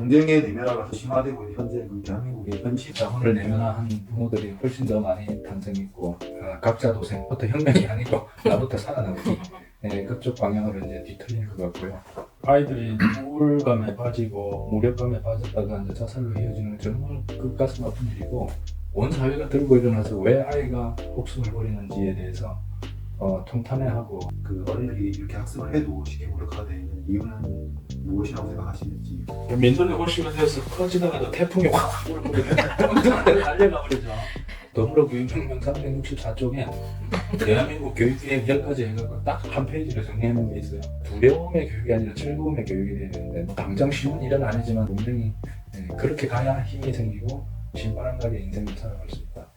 경쟁의 내면화가 더 심화되고 있는 현재 그 대한민국의 현실 자본을 내면화한 부모들이 훨씬 더 많이 탄생했고 각자 도생부터 혁명이 아니고 나부터 살아남기 그쪽 방향으로 이제 뒤틀릴 것 같고요. 아이들이 우울감에 빠지고 무력감에 빠졌다가 이제 자살로 이어지는 건 정말 가슴 아픈 일이고 온 사회가 들고 일어나서 왜 아이가 목숨을 버리는지에 대해서 통탄회하고 그 어른들이 이렇게 학습을 해도 쉽게 무력화가 되는 이유는 무엇이라고 생각하시는지. 민들레 호시가 되어서 커지다가도 태풍이 확 불어버리면 달려가 버리죠. 더불어교육혁명 364쪽에 대한민국 교육계획 10가지 해갖고 딱 한 페이지를 정리해놓은 게 있어요. 두려움의 교육이 아니라 즐거움의 교육이 돼야 되는데 당장 쉬운 일은 아니지만 분명히 그렇게 가야 힘이 생기고 신바람나게 인생을 살아갈 수 있다.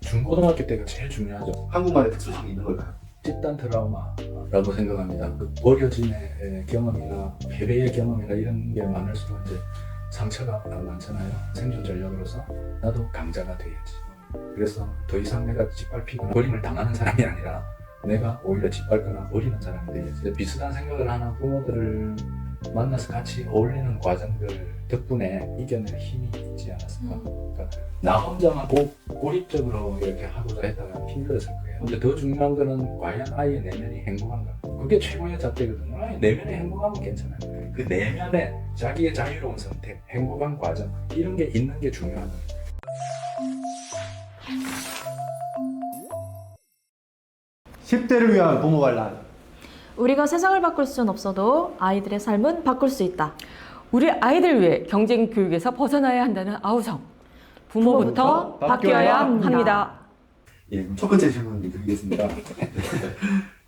중고등학교 때가 제일 중요하죠. 한국말의 특수성이 있는 걸까요? 집단 트라우마라고 생각합니다. 그 버려짐의 경험이나 패배의 경험이나 이런 게 많을수록 이제 상처가 많잖아요. 생존 전략으로서 나도 강자가 돼야지. 그래서 더 이상 내가 짓밟히거나 버림을 당하는 사람이 아니라 내가 오히려 짓밟거나 버리는 사람이 돼야지. 비슷한 생각을 하는 부모들을 만나서 같이 어울리는 과정들 덕분에 이겨낼 힘이 있지 않았을까. 그러니까 나 혼자만 고립적으로 이렇게 하고자 했다가 힘들었을 거예요. 근데 더 중요한 거는 과연 아이의 내면이 행복한가. 그게 최고의 잣대거든요. 아이 내면이 행복하면 괜찮아요. 그 내면에 자기의 자유로운 선택, 행복한 과정 이런 게 있는 게 중요한 거예요. 10대를 위한 부모 관람. 우리가 세상을 바꿀 수는 없어도 아이들의 삶은 바꿀 수 있다. 우리 아이들 위해 경쟁 교육에서 벗어나야 한다는 아우성. 부모부터 바뀌어야 합니다. 예, 첫 번째 질문 드리겠습니다.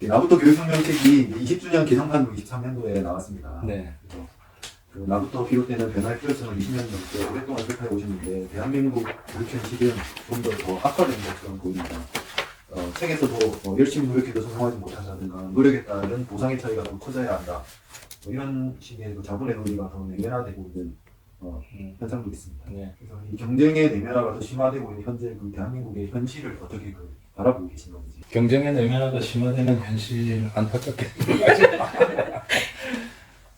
나부터 교육혁명책이 20주년 개정판으로 23년도에 나왔습니다. 네. 그래서 그 나부터 비롯되는 변화의 필요성을 20년 넘게 오랫동안 설파해 오셨는데 대한민국 교육 현실은 좀 더 악화된 것처럼 보입니다. 책에서도 열심히 노력해도 성공하지 못한다든가 노력에 따른 보상의 차이가 더 커져야 한다. 이런 식의 그 자본의 논리가 더 내면화되고 있는 현상도 있습니다. 네. 그래서 이 경쟁의 내면화가 더 심화되고 있는 현재 그 대한민국의 현실을 어떻게 바라보고 계신 건지. 경쟁의 내면화가 심화되는 현실 안타깝게 생각하죠.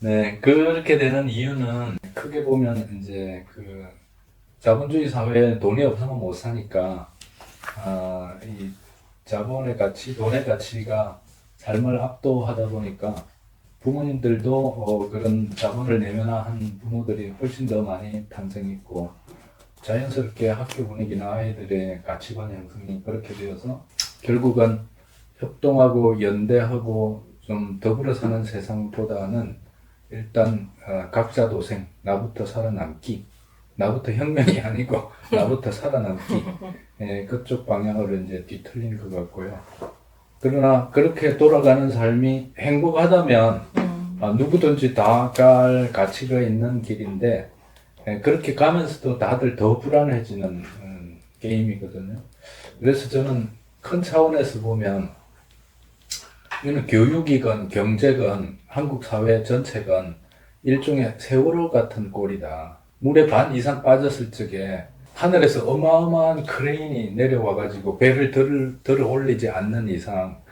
네, 그렇게 되는 이유는 크게 보면 이제 그 자본주의 사회에 돈이 없으면 못 사니까 이 자본의 가치, 돈의 가치가 삶을 압도하다 보니까 부모님들도 그런 자본을 내면화한 부모들이 훨씬 더 많이 탄생했고 자연스럽게 학교 분위기나 아이들의 가치관 형성이 그렇게 되어서 결국은 협동하고 연대하고 좀 더불어 사는 세상보다는 일단 각자 도생, 나부터 살아남기, 나부터 혁명이 아니고 나부터 살아남기 그쪽 방향으로 이제 뒤틀린 것 같고요. 그러나 그렇게 돌아가는 삶이 행복하다면 누구든지 다 갈 가치가 있는 길인데 그렇게 가면서도 다들 더 불안해지는 게임이거든요. 그래서 저는 큰 차원에서 보면 이는 교육이건 경제건 한국 사회 전체건 일종의 세월호 같은 꼴이다. 물에 반 이상 빠졌을 적에 하늘에서 어마어마한 크레인이 내려와가지고 배를 들어 올리지 않는 이상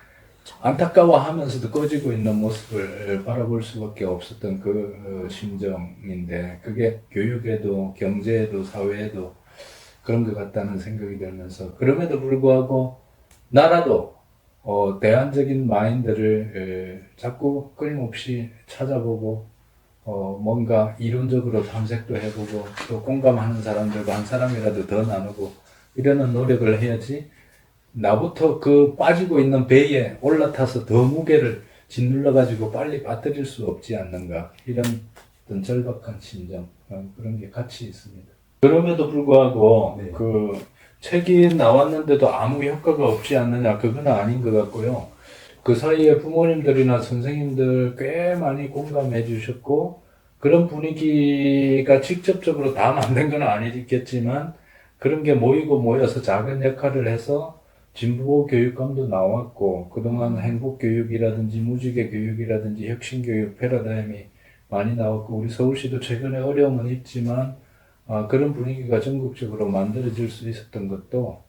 안타까워하면서도 꺼지고 있는 모습을 바라볼 수밖에 없었던 그 심정인데 그게 교육에도 경제에도 사회에도 그런 것 같다는 생각이 들면서 그럼에도 불구하고 나라도 대안적인 마인드를 자꾸 끊임없이 찾아보고 뭔가 이론적으로 탐색도 해보고 또 공감하는 사람들과 한 사람이라도 더 나누고 이러는 노력을 해야지 나부터 그 빠지고 있는 배에 올라타서 더 무게를 짓눌러 가지고 빨리 빠뜨릴 수 없지 않는가 이런 어떤 절박한 심정 그런 게 같이 있습니다. 그럼에도 불구하고 네. 그 책이 나왔는데도 아무 효과가 없지 않느냐 그건 아닌 것 같고요. 그 사이에 부모님들이나 선생님들 꽤 많이 공감해 주셨고 그런 분위기가 직접적으로 다 만든 건 아니겠지만 그런 게 모여서 작은 역할을 해서 진보 교육감도 나왔고 그동안 행복교육이라든지 무지개 교육이라든지 혁신교육 패러다임이 많이 나왔고 우리 서울시도 최근에 어려움은 있지만 그런 분위기가 전국적으로 만들어질 수 있었던 것도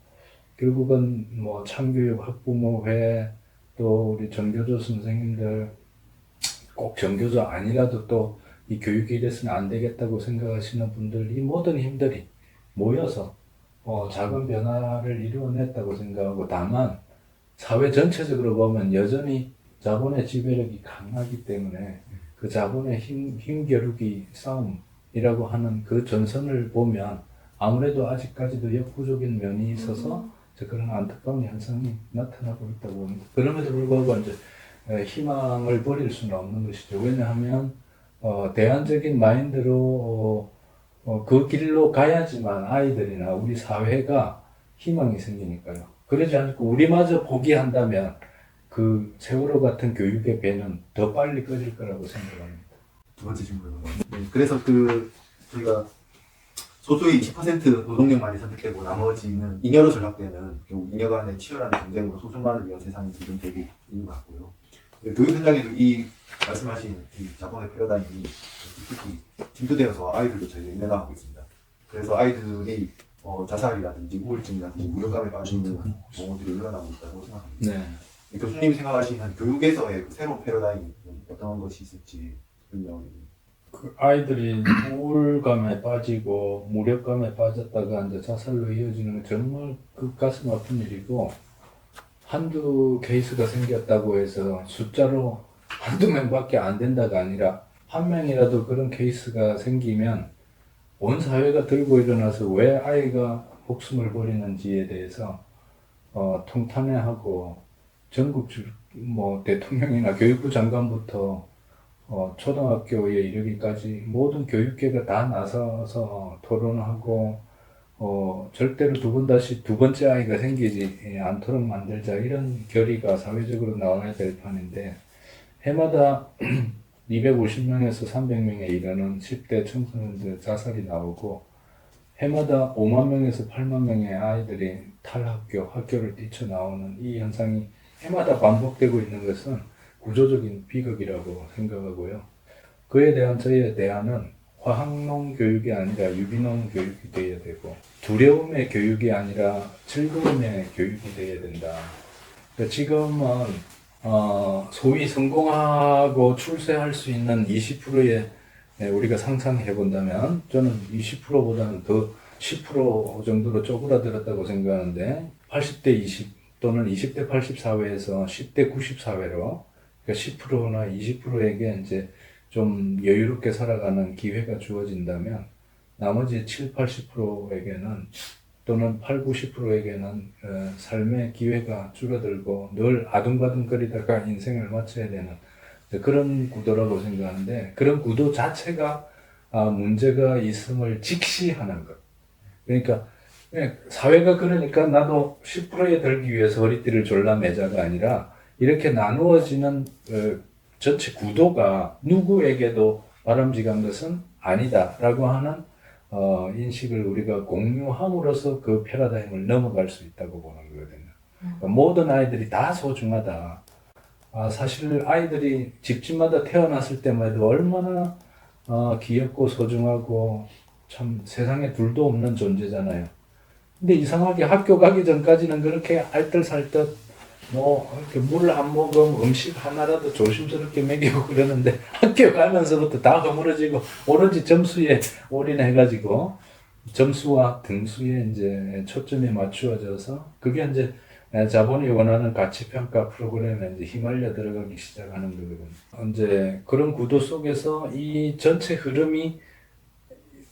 결국은 뭐 참교육 학부모회 또 우리 전교조 선생님들 꼭 전교조 아니라도 또 이 교육이 이래서는 안 되겠다고 생각하시는 분들, 이 모든 힘들이 모여서 작은 변화를 이루어냈다고 생각하고, 다만 사회 전체적으로 보면 여전히 자본의 지배력이 강하기 때문에 그 자본의 힘겨루기 싸움이라고 하는 그 전선을 보면 아무래도 아직까지도 역부족인 면이 있어서 그런 안타까운 현상이 나타나고 있다고 봅니다. 그럼에도 불구하고 이제 희망을 버릴 수는 없는 것이죠. 왜냐하면 대안적인 마인드로 그 길로 가야지만 아이들이나 우리 사회가 희망이 생기니까요. 그러지 않고 우리마저 포기한다면 그 세월호 같은 교육의 배는 더 빨리 꺼질 거라고 생각합니다. 두 번째 질문은 그래서 저희가 소수의 20% 노동력만이 선택되고 나머지는 잉여로 전락되는 결국 잉여 간의 치열한 경쟁으로 소수만을 위한 세상이 지금 되고 있는 것 같고요. 교육 현장에도 이 말씀하신 이 자본의 패러다임이 특히 침투되어서 아이들도 저희가 인내하고 있습니다. 그래서 아이들이 자살이라든지 우울증이라든지 무력감에 빠지는 경우들이 일어나고 있다고 생각합니다. 네. 교수님이 생각하시는 교육에서의 그 새로운 패러다임이 어떤 것이 있을지 설명해 주세요. 그 아이들이 우울감에 빠지고 무력감에 빠졌다가 이제 자살로 이어지는 건 정말 그 가슴 아픈 일이고, 한두 케이스가 생겼다고 해서 숫자로 한두 명밖에 안 된다가 아니라 한 명이라도 그런 케이스가 생기면 온 사회가 들고 일어나서 왜 아이가 목숨을 버리는지에 대해서 통탄회하고 전국 대통령이나 교육부 장관부터 초등학교에 이르기까지 모든 교육계가 다 나서서 토론하고 절대로 두 번째 아이가 생기지 않도록 만들자, 이런 결의가 사회적으로 나와야 될 판인데, 해마다 250명에서 300명에 이르는 10대 청소년들 자살이 나오고, 해마다 5만 명에서 8만 명의 아이들이 학교를 뛰쳐나오는 이 현상이 해마다 반복되고 있는 것은 구조적인 비극이라고 생각하고요. 그에 대한 저희의 대안은 화학농 교육이 아니라 유기농 교육이 되어야 되고, 두려움의 교육이 아니라 즐거움의 교육이 되어야 된다. 그러니까 지금은 소위 성공하고 출세할 수 있는 20%의 우리가 상상해 본다면, 저는 20%보다는 더 10% 정도로 쪼그라들었다고 생각하는데, 80대 20 또는 20대 80 사회에서 10대 90 사회로, 그러니까 10%나 20%에게 이제 좀 여유롭게 살아가는 기회가 주어진다면, 나머지 7, 80%에게는 또는 8, 90%에게는 삶의 기회가 줄어들고 늘 아둥바둥거리다가 인생을 마쳐야 되는 그런 구도라고 생각하는데, 그런 구도 자체가 문제가 있음을 직시하는 것. 그러니까 사회가 그러니까 나도 10%에 들기 위해서 허리띠를 졸라 매자가 아니라, 이렇게 나누어지는 전체 구도가 누구에게도 바람직한 것은 아니다라고 하는 인식을 우리가 공유함으로써 그 패러다임을 넘어갈 수 있다고 보는 거거든요. 그러니까 모든 아이들이 다 소중하다. 사실 아이들이 집집마다 태어났을 때만 해도 얼마나 귀엽고 소중하고 참 세상에 둘도 없는 존재잖아요. 근데 이상하게 학교 가기 전까지는 그렇게 알뜰살뜰 이렇게 물 한 모금 음식 하나라도 조심스럽게 먹이고 그러는데, 학교 가면서부터 다 허물어지고 오로지 점수에 올인해가지고 점수와 등수에 이제 초점이 맞추어져서, 그게 이제 자본이 원하는 가치평가 프로그램에 이제 휘말려 들어가기 시작하는 거거든요. 이제 그런 구도 속에서 이 전체 흐름이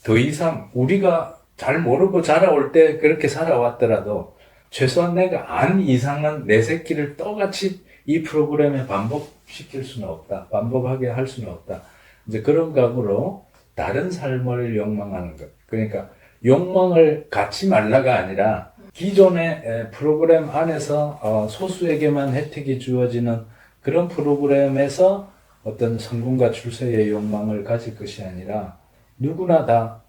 더 이상 우리가 잘 모르고 자라올 때 그렇게 살아왔더라도 최소한 내가 안 이상은 내 새끼를 똑같이 이 프로그램에 반복시킬 수는 없다. 반복하게 할 수는 없다. 이제 그런 각오로 다른 삶을 욕망하는 것. 그러니까 욕망을 갖지 말라가 아니라 기존의 프로그램 안에서 소수에게만 혜택이 주어지는 그런 프로그램에서 어떤 성공과 출세의 욕망을 가질 것이 아니라, 누구나 다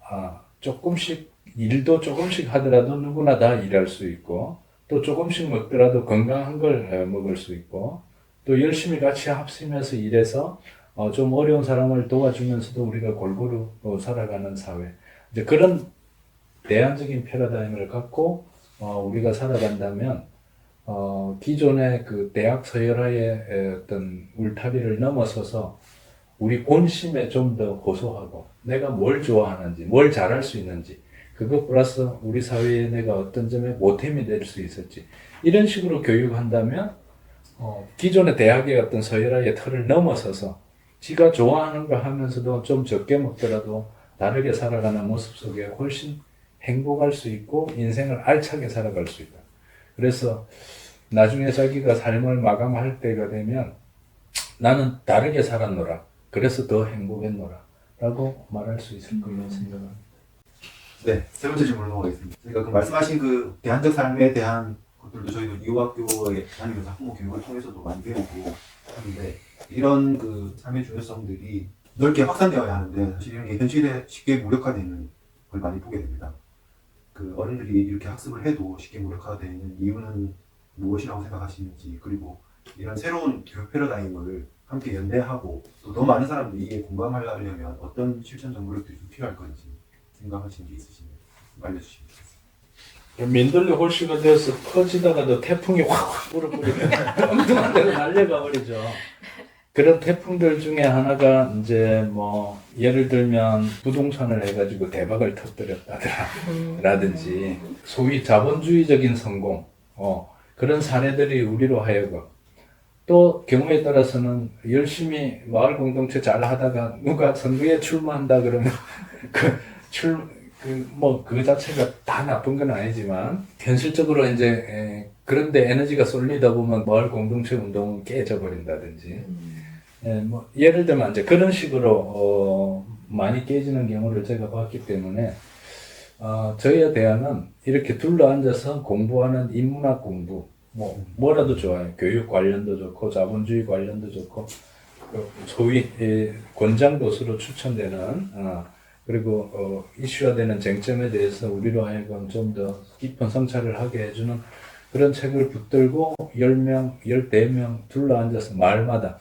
일도 조금씩 하더라도 누구나 다 일할 수 있고, 또 조금씩 먹더라도 건강한 걸 먹을 수 있고, 또 열심히 같이 합심해서 일해서 좀 어려운 사람을 도와주면서도 우리가 골고루 살아가는 사회. 이제 그런 대안적인 패러다임을 갖고 우리가 살아간다면 기존의 그 대학 서열화의 어떤 울타리를 넘어서서 우리 본심에 좀 더 고소하고 내가 뭘 좋아하는지, 뭘 잘할 수 있는지, 그것 플러스 우리 사회에 내가 어떤 점에 보탬이 될 수 있을지 이런 식으로 교육한다면 기존의 대학의 어떤 서열화의 틀을 넘어서서 지가 좋아하는 거 하면서도 좀 적게 먹더라도 다르게 살아가는 모습 속에 훨씬 행복할 수 있고 인생을 알차게 살아갈 수 있다. 그래서 나중에 자기가 삶을 마감할 때가 되면 나는 다르게 살았노라. 그래서 더 행복했노라. 라고 말할 수 있을 거라고 생각합니다. 네, 세 번째 질문으로 넘어가겠습니다. 그러니까 그 말씀하신 그 대안적 삶에 대한 것들도 저희도 이호학교에 다니면서 학부모 교육을 통해서도 많이 배우고 하는데 이런 그 삶의 중요성들이 넓게 확산되어야 하는데 사실 이런 게 현실에 쉽게 무력화되는 걸 많이 보게 됩니다. 그 어른들이 이렇게 학습을 해도 쉽게 무력화되는 이유는 무엇이라고 생각하시는지, 그리고 이런 새로운 교육 패러다임을 함께 연대하고 또 더 많은 사람들이 이에 공감하려면 어떤 실천적 노력들이 좀 필요할 건지 생각하시는 게 있으시면 알려주시면 좋겠습니다. 민들레 홀씨가 되어서 퍼지다가도 태풍이 확 불어버리면 엉뚱한 데로 날려가 버리죠. 그런 태풍들 중에 하나가 이제 뭐 예를 들면 부동산을 해가지고 대박을 터뜨렸다라든지 소위 자본주의적인 성공 그런 사례들이 우리로 하여금 또 경우에 따라서는 열심히 마을 공동체 잘 하다가 누가 선거에 출마한다 그러면 그 자체가 다 나쁜 건 아니지만 현실적으로 이제 그런데 에너지가 쏠리다 보면 마을 공동체 운동은 깨져 버린다든지 뭐 예를 들면 이제 그런 식으로 많이 깨지는 경우를 제가 봤기 때문에 저희 대학은 이렇게 둘러앉아서 공부하는 인문학 공부 뭐라도 좋아요. 교육 관련도 좋고 자본주의 관련도 좋고 소위 권장 도서로 추천되는 그리고 이슈화되는 쟁점에 대해서 우리로 하여금 좀 더 깊은 성찰을 하게 해주는 그런 책을 붙들고 10명, 14명 둘러앉아서 마을마다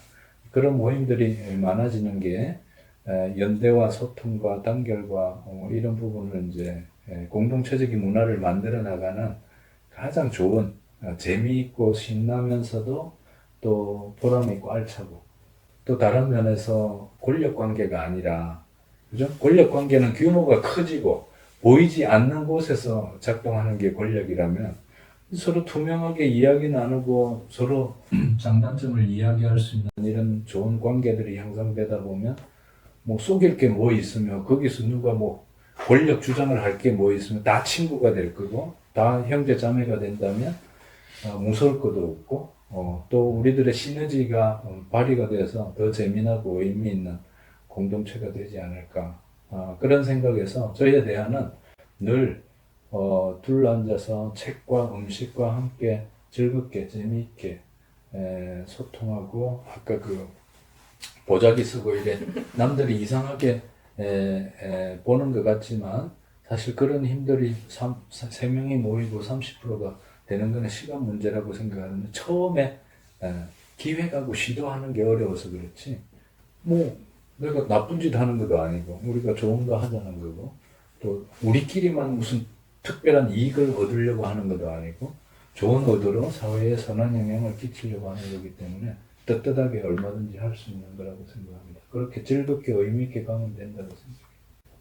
그런 모임들이 많아지는 게 연대와 소통과 단결과 이런 부분을 이제 공동체적인 문화를 만들어 나가는 가장 좋은 재미있고 신나면서도 또 보람있고 알차고 또 다른 면에서 권력 관계가 아니라 그죠? 권력 관계는 규모가 커지고 보이지 않는 곳에서 작동하는 게 권력이라면 서로 투명하게 이야기 나누고 서로 장단점을 이야기할 수 있는 이런 좋은 관계들이 형성되다 보면 뭐 속일 게 뭐 있으며 거기서 누가 뭐 권력 주장을 할 게 뭐 있으면 다 친구가 될 거고 다 형제 자매가 된다면 무서울 것도 없고 또 우리들의 시너지가 발휘가 돼서 더 재미나고 의미 있는 공동체가 되지 않을까 그런 생각에서 저희에 대한은 늘 둘러앉아서 책과 음식과 함께 즐겁게 재미있게 소통하고 아까 그 보자기 쓰고 이래 남들이 이상하게 보는 것 같지만 사실 그런 힘들이 3명이 모이고 30%가 되는 것은 시간 문제라고 생각하는데 처음에 기획하고 시도하는 게 어려워서 그렇지 뭐 내가 나쁜 짓 하는 것도 아니고 우리가 좋은 거 하자는 거고 또 우리끼리만 무슨 특별한 이익을 얻으려고 하는 것도 아니고 좋은 의도로 사회에 선한 영향을 끼치려고 하는 거기 때문에 떳떳하게 얼마든지 할 수 있는 거라고 생각합니다. 그렇게 즐겁게 의미 있게 가면 된다고 생각합니다.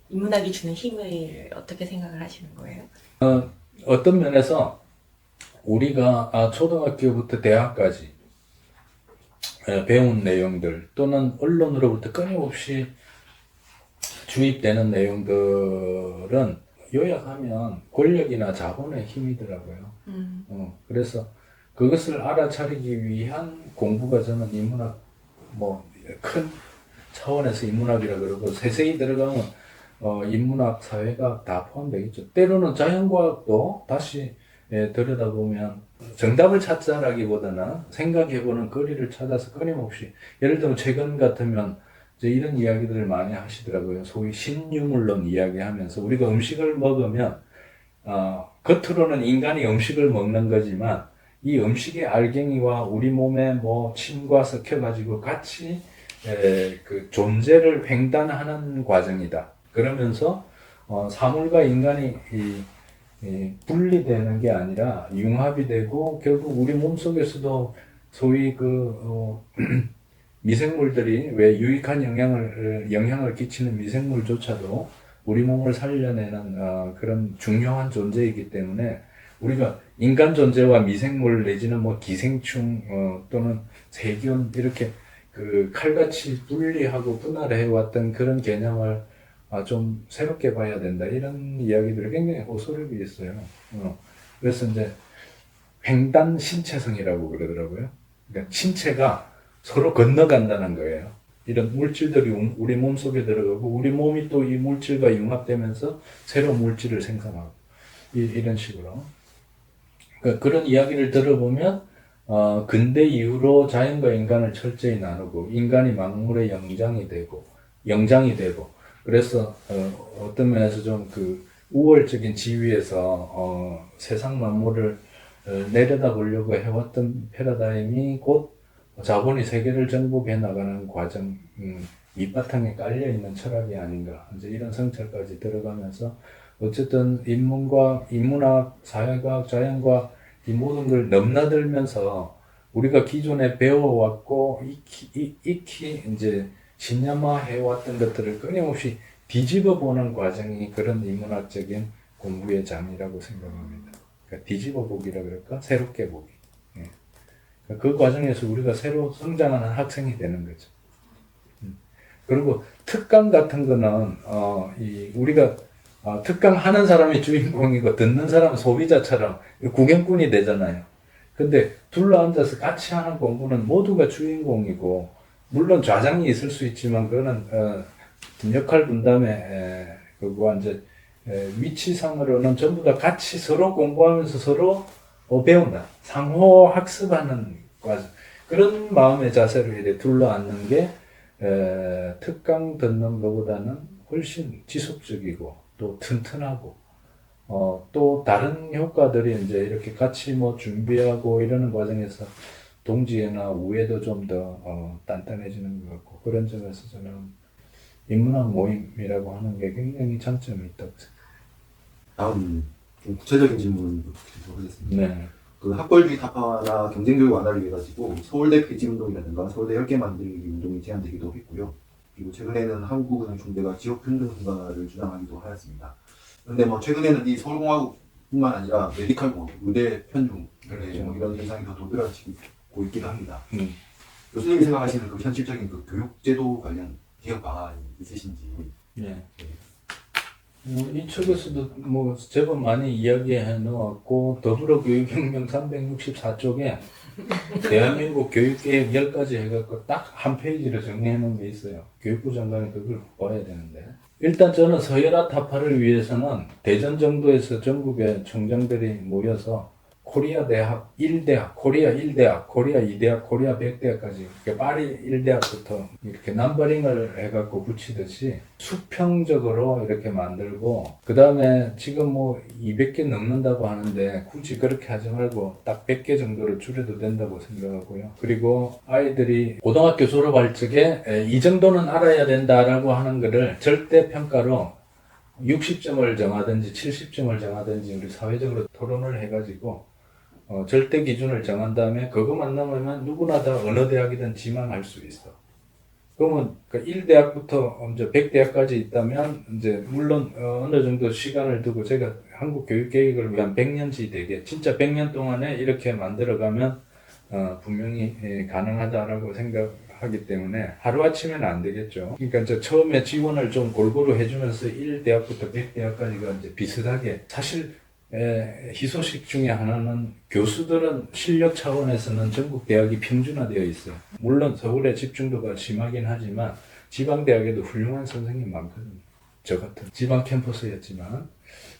인문학이 주는 힘을 어떻게 생각을 하시는 거예요? 어떤 면에서 우리가 초등학교부터 대학까지 배운 내용들 또는 언론으로부터 끊임없이 주입되는 내용들은 요약하면 권력이나 자본의 힘이더라고요. 그래서 그것을 알아차리기 위한 공부가 저는 인문학 큰 차원에서 인문학이라 그러고 세세히 들어가면 인문학, 사회가 다 포함되겠죠. 때로는 자연과학도 다시 들여다보면 정답을 찾자라기보다는 생각해보는 거리를 찾아서 끊임없이 예를 들면 최근 같으면 이제 이런 이야기들을 많이 하시더라고요. 소위 신유물론 이야기하면서 우리가 음식을 먹으면 겉으로는 인간이 음식을 먹는 거지만 이 음식의 알갱이와 우리 몸의 침과 섞여가지고 같이 그 존재를 횡단하는 과정이다. 그러면서 사물과 인간이 분리되는 게 아니라 융합이 되고 결국 우리 몸속에서도 소위 미생물들이 왜 유익한 영향을 끼치는 미생물조차도 우리 몸을 살려내는 그런 중요한 존재이기 때문에 우리가 인간 존재와 미생물 내지는 뭐 기생충 또는 세균 이렇게 그 칼같이 분리하고 분할해 왔던 그런 개념을 좀 새롭게 봐야 된다 이런 이야기들이 굉장히 호소력이 있어요. 그래서 이제 횡단 신체성이라고 그러더라고요. 그러니까 신체가 서로 건너간다는 거예요. 이런 물질들이 우리 몸 속에 들어가고 우리 몸이 또 이 물질과 융합되면서 새로운 물질을 생산하고 이런 식으로 그런 이야기를 들어보면 근대 이후로 자연과 인간을 철저히 나누고 인간이 만물의 영장이 되고 그래서 어떤 면에서 좀 그 우월적인 지위에서 세상 만물을 내려다보려고 해왔던 패러다임이 곧 자본이 세계를 정복해 나가는 과정 밑바탕에 깔려있는 철학이 아닌가 이제 이런 성찰까지 들어가면서 어쨌든 인문학, 사회과학, 자연과학 이 모든 걸 넘나들면서 우리가 기존에 배워왔고 익히 이제 신념화해왔던 것들을 끊임없이 뒤집어 보는 과정이 그런 인문학적인 공부의 장이라고 생각합니다. 그러니까 뒤집어 보기라 그럴까? 새롭게 보기. 그 과정에서 우리가 새로 성장하는 학생이 되는 거죠. 그리고 특강 같은 거는 우리가 특강 하는 사람이 주인공이고 듣는 사람은 소비자처럼 구경꾼이 되잖아요. 근데 둘러앉아서 같이 하는 공부는 모두가 주인공이고 물론 좌장이 있을 수 있지만 그거는 역할 분담의 그거와 이제 위치상으로는 전부 다 같이 서로 공부하면서 서로 배운다. 상호 학습하는 과정. 그런 마음의 자세로 이렇게 둘러앉는 게 특강 듣는 것보다는 훨씬 지속적이고 또 튼튼하고 또 다른 효과들이 이제 이렇게 같이 뭐 준비하고 이러는 과정에서 동지애나 우애도 좀 더 단단해지는 것 같고 그런 점에서 저는 인문학 모임이라고 하는 게 굉장히 장점이 있다고 생각합니다. 다음 좀 구체적인 질문 계속 하겠습니다. 네. 그 학벌주의 타파나 경쟁교육 완화를 위해 가지고 서울대 폐지 운동이라든가 서울대 10개 만들기 운동이 제안되기도 했고요. 그리고 최근에는 한국은행 총재가 지역 평등 분가를 주장하기도 하였습니다. 그런데 뭐 최근에는 이 서울공화국뿐만 아니라 메디칼 공학, 의대 편중 뭐 이런 현상이 더 도드라지고 있기도 합니다. 교수님이 생각하시는 그 현실적인 그 교육제도 관련 개혁 방안이 있으신지. 네. 이 측에서도 뭐 제법 많이 이야기해 놓았고 더불어교육혁명 364쪽에 대한민국 교육계획 10가지 해갖고 딱 한 페이지로 정리해 놓은 게 있어요. 교육부 장관이 그걸 봐야 되는데 일단 저는 서열화 타파를 위해서는 대전 정도에서 전국의 총장들이 모여서 코리아 대학 1대학, 코리아 1대학, 코리아 2대학, 코리아 100대학까지 파리 1대학부터 이렇게 넘버링을 해갖고 붙이듯이 수평적으로 이렇게 만들고 그 다음에 지금 뭐 200개 넘는다고 하는데 굳이 그렇게 하지 말고 딱 100개 정도를 줄여도 된다고 생각하고요. 그리고 아이들이 고등학교 졸업할 적에 이 정도는 알아야 된다라고 하는 거를 절대 평가로 60점을 정하든지 70점을 정하든지 우리 사회적으로 토론을 해가지고 절대 기준을 정한 다음에 그것만 넘으면 누구나 다 어느 대학이든 지망할 수 있어. 그러면 1대학부터 이제 100대학까지 있다면 이제 물론 어느 정도 시간을 두고 제가 한국 교육 계획을 위한 100년지 되게 진짜 100년 동안에 이렇게 만들어가면 분명히 가능하다라고 생각하기 때문에 하루아침에는 안 되겠죠. 그러니까 이제 처음에 지원을 좀 골고루 해주면서 1대학부터 100대학까지가 이제 비슷하게 사실 희소식 중에 하나는 교수들은 실력 차원에서는 전국 대학이 평준화되어 있어요. 물론 서울의 집중도가 심하긴 하지만 지방대학에도 훌륭한 선생님 많거든요. 저 같은 지방 캠퍼스였지만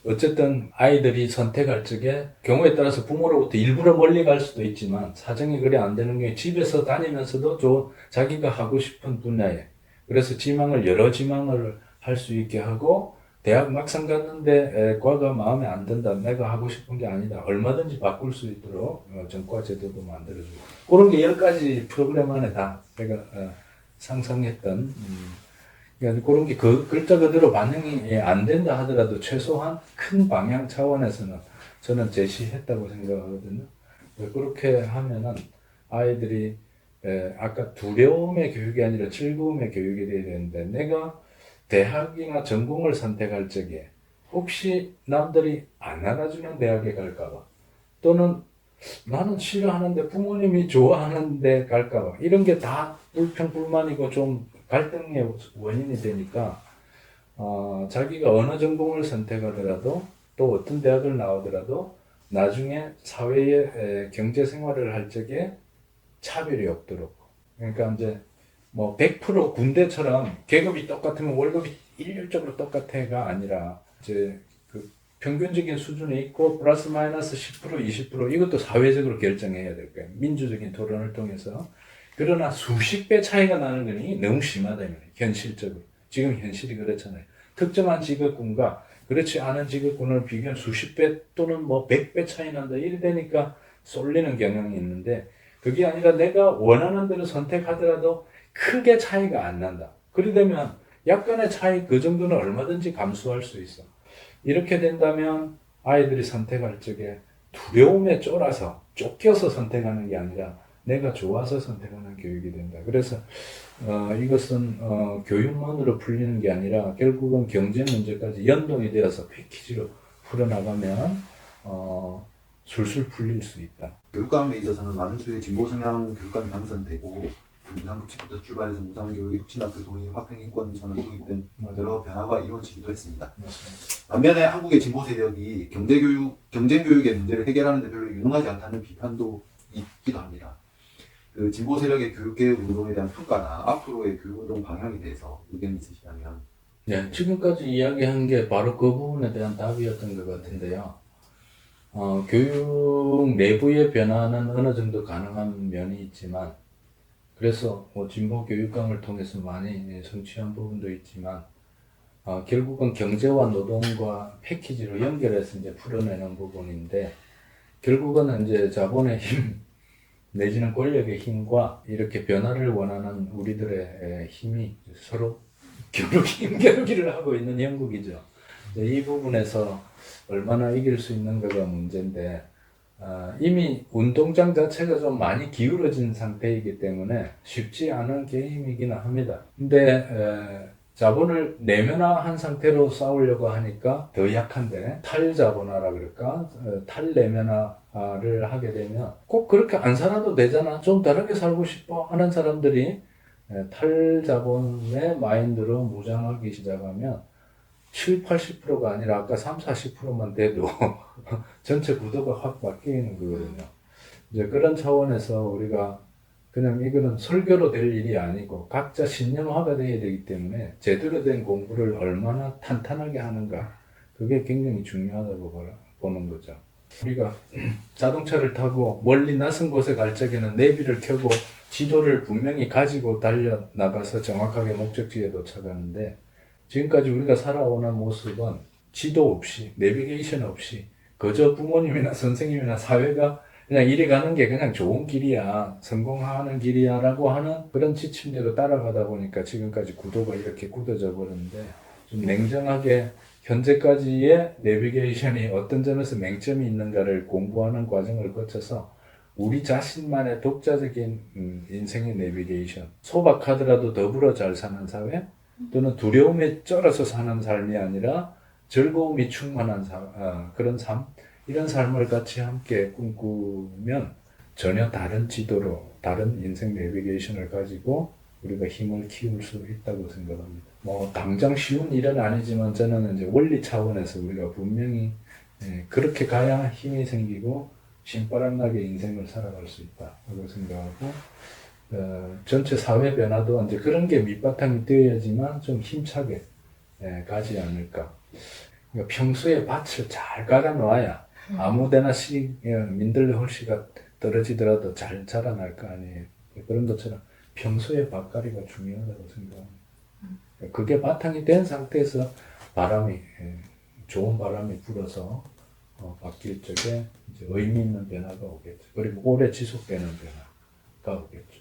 어쨌든 아이들이 선택할 적에 경우에 따라서 부모로부터 일부러 멀리 갈 수도 있지만 사정이 그래 안 되는 경우에 집에서 다니면서도 자기가 하고 싶은 분야에 그래서 여러 지망을 할 수 있게 하고 대학 막상 갔는데 과가 마음에 안 든다. 내가 하고 싶은 게 아니다. 얼마든지 바꿀 수 있도록 전과 제도도 만들어주고 그런 게 10가지 프로그램 안에 다 제가 상상했던 그러니까 그런 게 그 글자 그대로 반영이 안 된다 하더라도 최소한 큰 방향 차원에서는 저는 제시했다고 생각하거든요. 그렇게 하면은 아이들이 아까 두려움의 교육이 아니라 즐거움의 교육이 돼야 되는데 내가 대학이나 전공을 선택할 적에 혹시 남들이 안 알아주는 대학에 갈까봐 또는 나는 싫어하는데 부모님이 좋아하는데 갈까봐 이런 게 다 불평불만이고 좀 갈등의 원인이 되니까 자기가 어느 전공을 선택하더라도 또 어떤 대학을 나오더라도 나중에 사회에 경제 생활을 할 적에 차별이 없도록 그러니까 이제 뭐 100% 군대처럼 계급이 똑같으면 월급이 일률적으로 똑같아가 아니라 이제 그 평균적인 수준이 있고 플러스 마이너스 10% 20% 이것도 사회적으로 결정해야 될 거예요. 민주적인 토론을 통해서. 그러나 수십 배 차이가 나는 거니 너무 심하다면 현실적으로. 지금 현실이 그렇잖아요. 특정한 직업군과 그렇지 않은 직업군을 비교한 수십 배 또는 뭐 100배 차이 난다 이래 되니까 쏠리는 경향이 있는데 그게 아니라 내가 원하는 대로 선택하더라도 크게 차이가 안 난다. 그리 되면 약간의 차이 그 정도는 얼마든지 감수할 수 있어. 이렇게 된다면 아이들이 선택할 적에 두려움에 쫄아서 쫓겨서 선택하는 게 아니라 내가 좋아서 선택하는 교육이 된다. 그래서 이것은 교육만으로 풀리는 게 아니라 결국은 경제 문제까지 연동이 되어서 패키지로 풀어나가면 술술 풀릴 수 있다. 교육감에 있어서는 많은 수의 진보 성향 교육감이 당선되고 무상급식부터 출발해서 무상교육, 혁신학교 동의, 학생인권 선언 도입된 여러 변화가 이루어지기도 했습니다. 반면에 한국의 진보 세력이 경쟁교육의 문제를 해결하는 데 별로 유능하지 않다는 비판도 있기도 합니다. 그 진보 세력의 교육개혁 운동에 대한 평가나 앞으로의 교육운동 방향에 대해서 의견이 있으시다면? 네, 지금까지 이야기한 게 바로 그 부분에 대한 답이었던 것 같은데요. 교육 내부의 변화는 어느 정도 가능한 면이 있지만 그래서 진보 교육감을 통해서 많이 성취한 부분도 있지만 결국은 경제와 노동과 패키지로 연결해서 이제 풀어내는 부분인데 결국은 이제 자본의 힘 내지는 권력의 힘과 이렇게 변화를 원하는 우리들의 힘이 서로 힘겨루기를 하고 있는 형국이죠. 이 부분에서 얼마나 이길 수 있는가가 문제인데 이미 운동장 자체가 좀 많이 기울어진 상태이기 때문에 쉽지 않은 게임이기는 합니다. 근데 자본을 내면화한 상태로 싸우려고 하니까 더 약한데 탈자본화라 그럴까? 탈내면화를 하게 되면 꼭 그렇게 안 살아도 되잖아. 좀 다르게 살고 싶어 하는 사람들이 탈자본의 마인드로 무장하기 시작하면 7, 80%가 아니라 아까 3, 40%만 돼도 전체 구도가 확 바뀌는 거거든요. 이제 그런 차원에서 우리가 그냥 이거는 설교로 될 일이 아니고 각자 신념화가 돼야 되기 때문에 제대로 된 공부를 얼마나 탄탄하게 하는가 그게 굉장히 중요하다고 보는 거죠. 우리가 자동차를 타고 멀리 낯선 곳에 갈 적에는 내비를 켜고 지도를 분명히 가지고 달려나가서 정확하게 목적지에 도착하는데 지금까지 우리가 살아오는 모습은 지도 없이 내비게이션 없이 그저 부모님이나 선생님이나 사회가 그냥 이리 가는 게 그냥 좋은 길이야 성공하는 길이야 라고 하는 그런 지침대로 따라가다 보니까 지금까지 구도가 이렇게 굳어져 버렸는데 좀 냉정하게 현재까지의 내비게이션이 어떤 점에서 맹점이 있는가를 공부하는 과정을 거쳐서 우리 자신만의 독자적인 인생의 내비게이션 소박하더라도 더불어 잘 사는 사회 또는 두려움에 쩔어서 사는 삶이 아니라 즐거움이 충만한 그런 삶 이런 삶을 같이 함께 꿈꾸면 전혀 다른 지도로 다른 인생 내비게이션을 가지고 우리가 힘을 키울 수 있다고 생각합니다. 뭐 당장 쉬운 일은 아니지만 저는 이제 원리 차원에서 우리가 분명히 그렇게 가야 힘이 생기고 신바람나게 인생을 살아갈 수 있다고 생각하고 전체 사회 변화도 이제 그런 게 밑바탕이 되어야지만 좀 힘차게 가지 않을까. 그러니까 평소에 밭을 잘 깔아 놓아야 아무데나 민들레 홀씨가 떨어지더라도 잘 자라날 거 아니에요. 그런 것처럼 평소에 밭갈이가 중요하다고 생각합니다. 그게 바탕이 된 상태에서 좋은 바람이 불어서 바뀔 적에 이제 의미 있는 변화가 오겠죠. 그리고 오래 지속되는 변화가 오겠죠.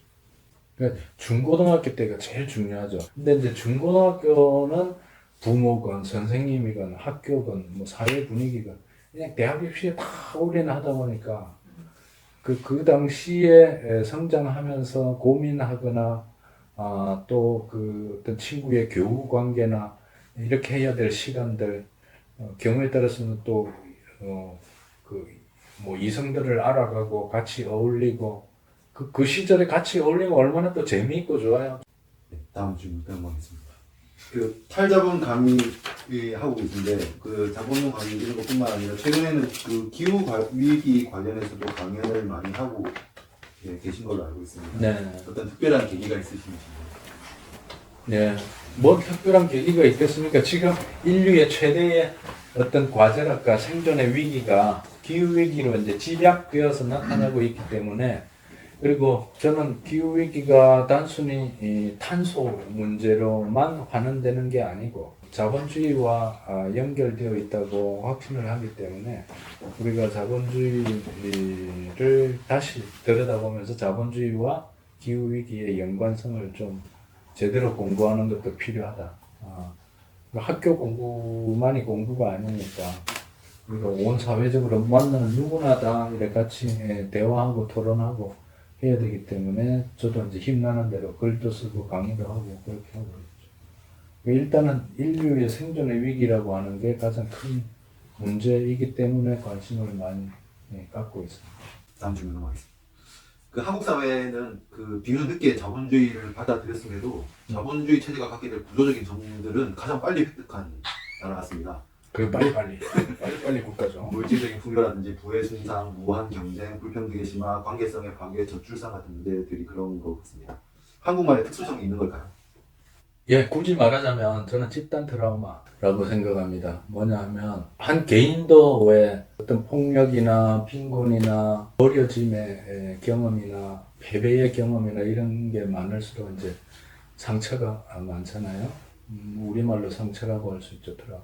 그러니까 중고등학교 때가 제일 중요하죠. 근데 이제 중고등학교는 부모건 선생님이건 학교건 뭐 사회 분위기건 그냥 대학 입시에 다 올인하다 보니까 그 당시에 성장하면서 고민하거나 또 그 어떤 친구의 교우 관계나 이렇게 해야 될 시간들 경우에 따라서는 또 뭐 이성들을 알아가고 같이 어울리고 그 시절에 같이 어울리면 얼마나 또 재미있고 좋아요. 네, 다음 질문 넘어가겠습니다. 그 탈자본 강의 하고 계신데 그 자본론 강의 이런 것뿐만 아니라 최근에는 그 기후 위기 관련해서도 강연을 많이 하고 계신 걸로 알고 있습니다. 네. 어떤 특별한 계기가 있으신지. 네. 뭐 특별한 계기가 있겠습니까? 지금 인류의 최대의 어떤 과제랄까 생존의 위기가 기후위기로 이제 집약되어서 나타나고 있기 때문에 그리고 저는 기후위기가 단순히 이 탄소 문제로만 환원되는 게 아니고 자본주의와 연결되어 있다고 확신을 하기 때문에 우리가 자본주의를 다시 들여다보면서 자본주의와 기후위기의 연관성을 좀 제대로 공부하는 것도 필요하다. 학교 공부만이 공부가 아니니까 우리가 온 사회적으로 만나는 누구나 다 이렇게 같이 대화하고 토론하고 해야 되기 때문에 저도 이제 힘나는 대로 글도 쓰고 강의도 하고 그렇게 하고 있죠. 일단은 인류의 생존의 위기라고 하는 게 가장 큰 문제이기 때문에 관심을 많이 갖고 있습니다. 다음 질문 넘어가겠습니다. 그 한국 사회는 그 비교적 늦게 자본주의를 받아들였음에도 자본주의 체제가 갖게 될 구조적인 점들은 가장 빨리 획득한 나라 같습니다. 그 빨리빨리 국가죠. 물질적인 풍요라든지 부의 순상, 무한 경쟁, 불평등의 심화, 관계성의 파괴, 저출산 같은 문제들이 그런 것 같습니다. 한국만의 특수성이 있는 걸까요? 예, 굳이 말하자면 저는 집단 트라우마라고 생각합니다. 뭐냐 하면 한 개인도 왜 어떤 폭력이나 빈곤이나 버려짐의 경험이나 패배의 경험이나 이런 게 많을수록 이제 상처가 많잖아요. 우리말로 상처라고 할 수 있죠, 트라우마.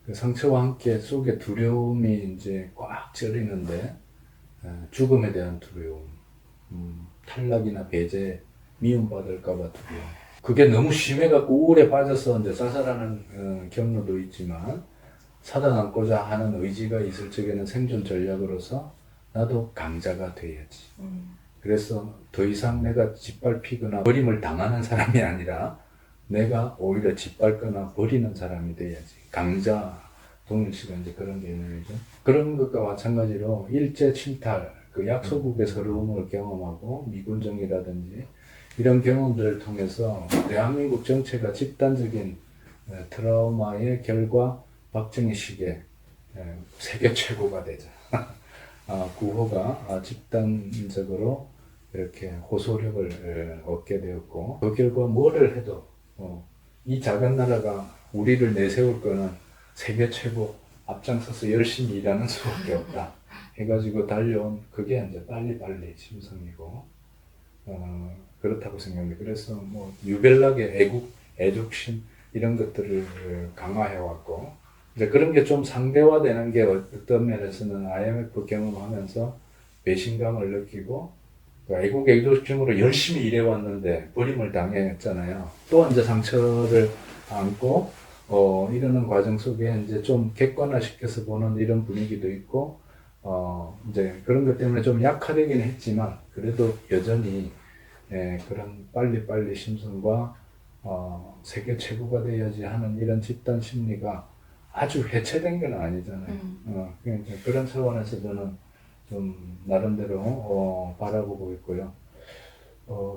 그 상처와 함께 속에 두려움이 이제 꽉 찌르는데 죽음에 대한 두려움, 탈락이나 배제, 미움받을까봐 두려움. 그게 너무 심해갖고 우울에 빠져서 이제 자살하는 경로도 있지만 살아남고자 하는 의지가 있을 적에는 생존 전략으로서 나도 강자가 돼야지. 그래서 더 이상 내가 짓밟히거나 버림을 당하는 사람이 아니라 내가 오히려 짓밟거나 버리는 사람이 돼야지. 강자, 동일시가 이제 그런 개념이죠. 그런 것과 마찬가지로 일제 침탈, 그 약소국의 서러움을 경험하고 미군정이라든지 이런 경험들을 통해서 대한민국 전체가 집단적인 트라우마의 결과 박정희 시기에 세계 최고가 되자. 구호가 집단적으로 이렇게 호소력을 얻게 되었고 그 결과 뭐를 해도 이 작은 나라가 우리를 내세울 거는 세계 최고 앞장서서 열심히 일하는 수밖에 없다 해가지고 달려온 그게 이제 빨리빨리 심성이고 그렇다고 생각합니다. 그래서 뭐 유별나게 애국, 애족심 이런 것들을 강화해왔고 이제 그런 게 좀 상대화되는 게 어떤 면에서는 IMF 경험하면서 배신감을 느끼고 애국, 애족심으로 열심히 일해왔는데 버림을 당했잖아요. 또 이제 상처를 안고 이러는 과정 속에 이제 좀 객관화시켜서 보는 이런 분위기도 있고 이제 그런 것 때문에 좀 약화되긴 했지만 그래도 여전히 그런 빨리빨리 심성과 세계 최고가 돼야지 하는 이런 집단 심리가 아주 해체된 건 아니잖아요. 그러니까 그런 차원에서 저는 좀 나름대로 바라보고 있고요.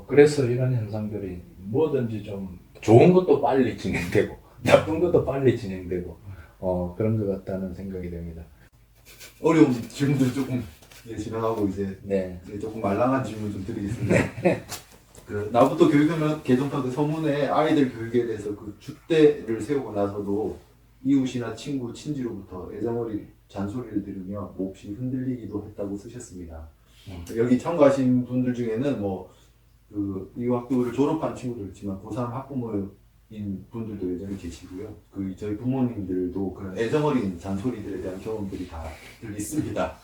그래서 이런 현상들이 뭐든지 좀 좋은 것도 빨리 진행되고 나쁜 것도 빨리 진행되고 그런 것 같다는 생각이 됩니다. 어려운 질문들 조금 진행하고 이제 조금 말랑한 질문 좀 드리겠습니다. 그 나부터 교육하면 개정판 그 서문에 아이들 교육에 대해서 그 줏대를 세우고 나서도 이웃이나 친구, 친지로부터 애정어린 잔소리를 들으며 몹시 흔들리기도 했다고 쓰셨습니다. 여기 참가하신 분들 중에는 이 학교를 졸업한 친구도 있지만 고3 학부모인 분들도 여전히 계시고요. 저희 부모님들도 그런 애정어린 잔소리들에 대한 경험들이 다들 있습니다.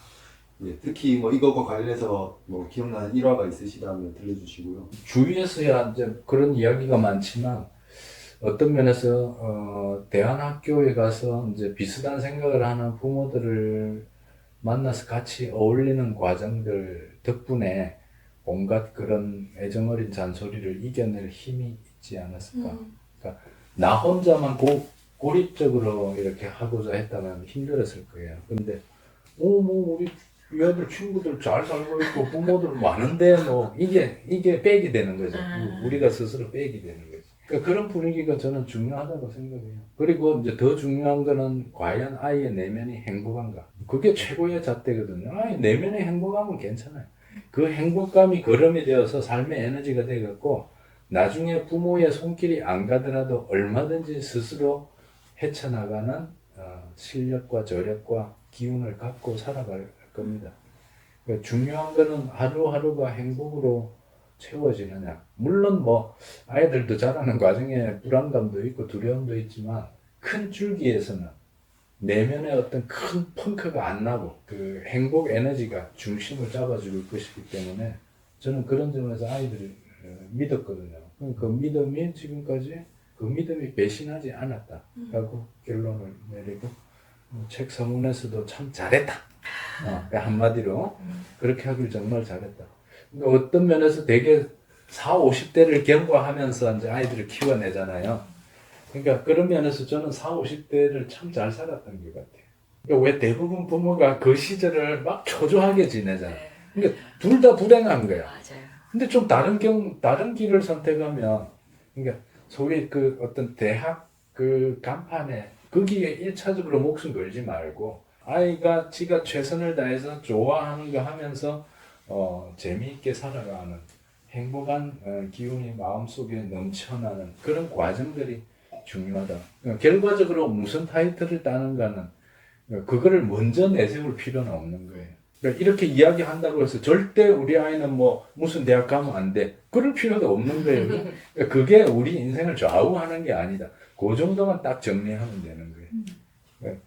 특히 이것과 관련해서 기억나는 일화가 있으시다면 들려주시고요. 주위에서야 이제 그런 이야기가 많지만 어떤 면에서 대안학교에 가서 이제 비슷한 생각을 하는 부모들을 만나서 같이 어울리는 과정들 덕분에 온갖 그런 애정어린 잔소리를 이겨낼 힘이 있지 않았을까. 그러니까 나 혼자만 고립적으로 이렇게 하고자 했다면 힘들었을 거예요. 근데 뭐 우리 애들 친구들 잘 살고 있고 부모들 많은데 뭐 이게 백이 되는 거죠. 우리가 스스로 백이 되는 거죠. 그러니까 그런 분위기가 저는 중요하다고 생각해요. 그리고 이제 더 중요한 거는 과연 아이의 내면이 행복한가. 그게 최고의 잣대거든요. 아이 내면이 행복하면 괜찮아요. 그 행복감이 걸음이 되어서 삶의 에너지가 되겠고 나중에 부모의 손길이 안 가더라도 얼마든지 스스로 헤쳐나가는 실력과 저력과 기운을 갖고 살아갈 겁니다. 그러니까 중요한 거는 하루하루가 행복으로 채워지느냐. 물론 뭐 아이들도 자라는 과정에 불안감도 있고 두려움도 있지만 큰 줄기에서는 내면에 어떤 큰 펑크가 안 나고 그 행복 에너지가 중심을 잡아줄 것이기 때문에 저는 그런 점에서 아이들을 믿었거든요. 그 믿음이 지금까지 그 믿음이 배신하지 않았다라고 결론을 내리고 책 서문에서도 참 잘했다. 한마디로 그렇게 하길 정말 잘했다. 그러니까 어떤 면에서 되게 40, 50대를 경과하면서 이제 아이들을 키워내잖아요. 그러니까 그런 면에서 저는 40, 50대를 참 잘 살았던 것 같아요. 그러니까 왜 대부분 부모가 그 시절을 막 초조하게 지내잖아요. 그러니까 둘 다 불행한 거야. 맞아요. 근데 좀 다른 길을 선택하면, 그러니까 소위 그 어떤 대학 그 간판에 거기에 1차적으로 목숨 걸지 말고 아이가 지가 최선을 다해서 좋아하는 거 하면서 재미있게 살아가는 행복한 기운이 마음속에 넘쳐나는 그런 과정들이 중요하다. 그러니까 결과적으로 무슨 타이틀을 따는가는 그거를 먼저 내세울 필요는 없는 거예요. 그러니까 이렇게 이야기한다고 해서 절대 우리 아이는 뭐 무슨 대학 가면 안 돼. 그럴 필요도 없는 거예요. 그러니까 그게 우리 인생을 좌우하는 게 아니다. 그 정도만 딱 정리하면 되는 거예요. 그러니까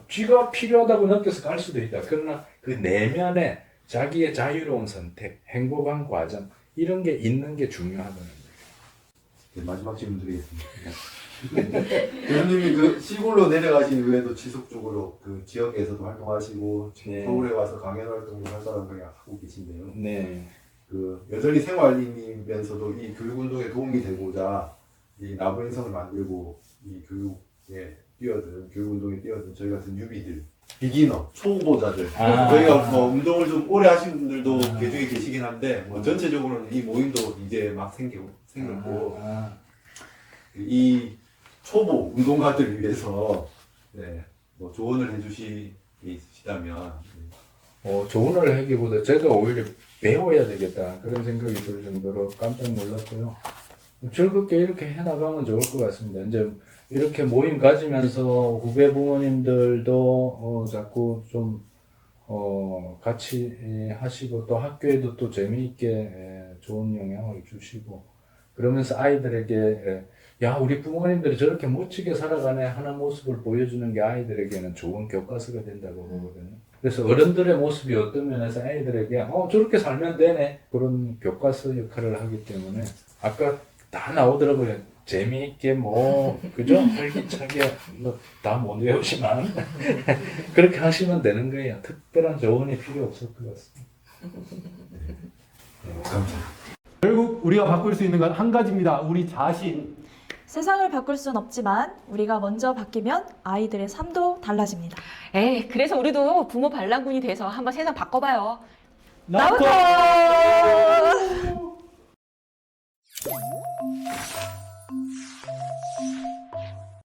쥐가 필요하다고 느껴서 갈 수도 있다. 그러나 그 내면에 자기의 자유로운 선택, 행복한 과정 이런 게 있는 게 중요하다는 거예요. 네, 마지막 질문 드리겠습니다. 교수님이 그 시골로 내려가신 이후에도 지속적으로 그 지역에서도 활동하시고 지금 네. 서울에 와서 강연 활동을 활발하게 하고 계신데요. 네. 그 여전히 생활인이면서도 이 교육 운동에 도움이 되고자 이 나부 인성을 만들고 이 교육에 뛰어든 교육 운동에 뛰어든 저희 같은 뉴비들, 비기너, 초보자들 저희가 뭐 운동을 좀 오래 하신 분들도 계중에 계시긴 한데 뭐 전체적으로는 이 모임도 이제 막 생겼고 이 초보 운동가들을 위해서 네, 뭐 조언을 해주시다면 조언을 하기보다 제가 오히려 배워야 되겠다 그런 생각이 들 정도로 깜짝 놀랐고요. 즐겁게 이렇게 해나가면 좋을 것 같습니다. 이제 이렇게 모임 가지면서 후배 부모님들도 자꾸 좀 같이 하시고 또 학교에도 또 재미있게 좋은 영향을 주시고 그러면서 아이들에게 야 우리 부모님들이 저렇게 멋지게 살아가네 하는 모습을 보여주는 게 아이들에게는 좋은 교과서가 된다고 보거든요. 그래서 어른들의 모습이 어떤 면에서 아이들에게 저렇게 살면 되네 그런 교과서 역할을 하기 때문에 아까 다 나오더라고요. 재미있게 그죠? 활기차게 다 못 외우지만 그렇게 하시면 되는 거예요. 특별한 조언이 필요 없을 것 같습니다. 감사합니다. 결국 우리가 바꿀 수 있는 건 한 가지입니다. 우리 자신. 세상을 바꿀 순 없지만 우리가 먼저 바뀌면 아이들의 삶도 달라집니다. 그래서 우리도 부모 반란군이 돼서 한번 세상 바꿔봐요. 나부터!